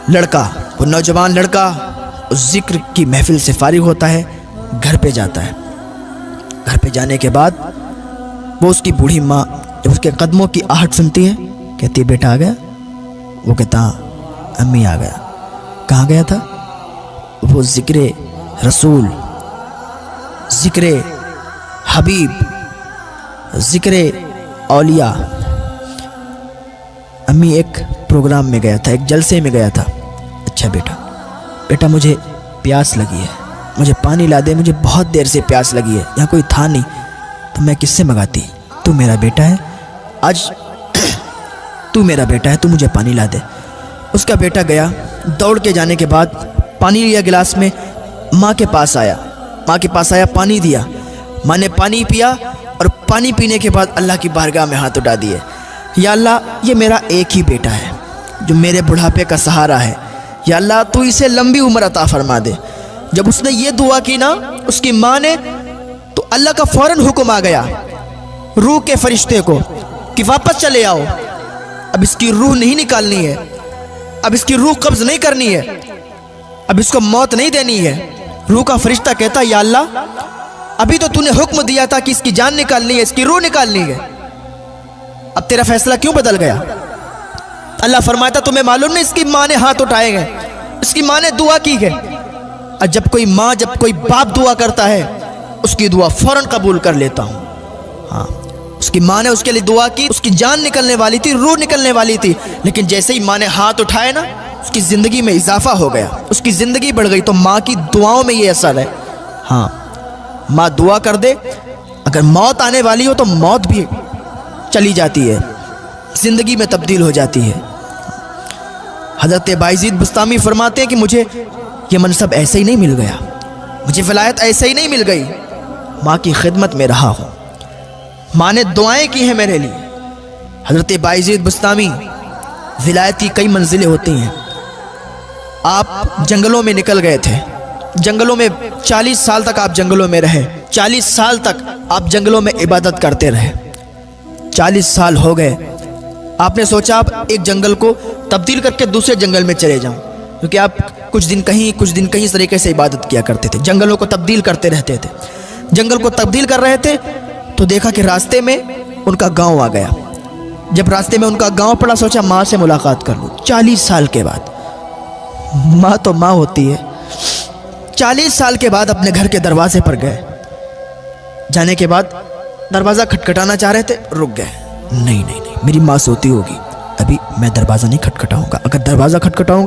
لڑکا، وہ نوجوان لڑکا اس ذکر کی محفل سے فارغ ہوتا ہے، گھر پہ جاتا ہے۔ گھر پہ جانے کے بعد وہ اس کی بوڑھی ماں جب اس کے قدموں کی آہٹ سنتی ہے، کہتی ہے بیٹا آ گیا؟ وہ کہتا ہاں امی آ گیا۔ کہاں گیا تھا؟ وہ ذکر رسول، ذکر حبیب، ذکر اولیاء۔ امی ایک پروگرام میں گیا تھا، ایک جلسے میں گیا تھا۔ اچھا بیٹا مجھے پیاس لگی ہے، مجھے پانی لا دے، مجھے بہت دیر سے پیاس لگی ہے، یہاں کوئی تھا نہیں تو میں کس سے منگاتی؟ تو میرا بیٹا ہے، آج تو میرا بیٹا ہے، تو مجھے پانی لا دے۔ اس کا بیٹا گیا، دوڑ کے جانے کے بعد پانی لیا گلاس میں، ماں کے پاس آیا، پانی دیا۔ ماں نے پانی پیا اور پانی پینے کے بعد اللہ کی بارگاہ میں ہاتھ اٹھا دیے، یا اللہ یہ میرا ایک ہی بیٹا ہے جو میرے بڑھاپے کا سہارا ہے، یا اللہ تو اسے لمبی عمر عطا فرما دے۔ جب اس نے یہ دعا کی نا اس کی ماں نے، تو اللہ کا فوراً حکم آ گیا روح کے فرشتے کو کہ واپس چلے آؤ، اب اس کی روح نہیں نکالنی ہے، اب اس کی روح قبض نہیں کرنی ہے، اب اس کو موت نہیں دینی ہے۔ روح کا فرشتہ کہتا یا اللہ ابھی تو نے حکم دیا تھا کہ اس کی جان نکالنی ہے، اس کی روح نکالنی ہے، اب تیرا فیصلہ کیوں بدل گیا؟ اللہ فرماتا تمہیں معلوم نہیں اس کی ماں نے ہاتھ اٹھائے گئے، اس کی ماں نے دعا کی ہے۔ اور جب کوئی باپ دعا کرتا ہے اس کی دعا فوراً قبول کر لیتا ہوں۔ ہاں اس کی ماں نے اس کے لیے دعا کی، اس کی جان نکلنے والی تھی، روح نکلنے والی تھی، لیکن جیسے ہی ماں نے ہاتھ اٹھائے نا اس کی زندگی میں اضافہ ہو گیا، اس کی زندگی بڑھ گئی۔ تو ماں کی دعاؤں میں یہ اثر ہے۔ ہاں ماں دعا کر دے، اگر موت آنے والی ہو تو موت بھی چلی جاتی ہے، زندگی میں تبدیل ہو جاتی ہے۔ حضرت بایزید بسطامی فرماتے ہیں کہ مجھے یہ منصب ایسے ہی نہیں مل گیا، مجھے ولایت ایسے ہی نہیں مل گئی، ماں کی خدمت میں رہا ہوں، ماں نے دعائیں کی ہیں میرے لیے۔ حضرت بایزید بسطامی، ولایت کی کئی منزلیں ہوتی ہیں۔ آپ جنگلوں میں نکل گئے تھے، جنگلوں میں 40 سال تک آپ جنگلوں میں رہے، 40 سال تک آپ جنگلوں میں عبادت کرتے رہے، 40 سال ہو گئے، آپ نے سوچا آپ ایک جنگل کو تبدیل کر کے دوسرے جنگل میں چلے جاؤں، کیونکہ آپ کچھ دن کہیں اس طریقے سے عبادت کیا کرتے تھے، جنگلوں کو تبدیل کرتے رہتے تھے۔ جنگل کو تبدیل کر رہے تھے تو دیکھا کہ راستے میں ان کا گاؤں آ گیا۔ جب راستے میں ان کا گاؤں پڑا سوچا ماں سے ملاقات کر لوں۔ 40 سال کے بعد، ماں تو ماں ہوتی ہے، 40 سال کے بعد اپنے گھر کے دروازے پر گئے، جانے کے بعد دروازہ کھٹکھٹانا چاہ رہے تھے، رک گئے، نہیں میری ماں سوتی ہوگی، ابھی میں دروازہ نہیں کھٹکھٹاؤں گا، اگر دروازہ کھٹکھٹاؤں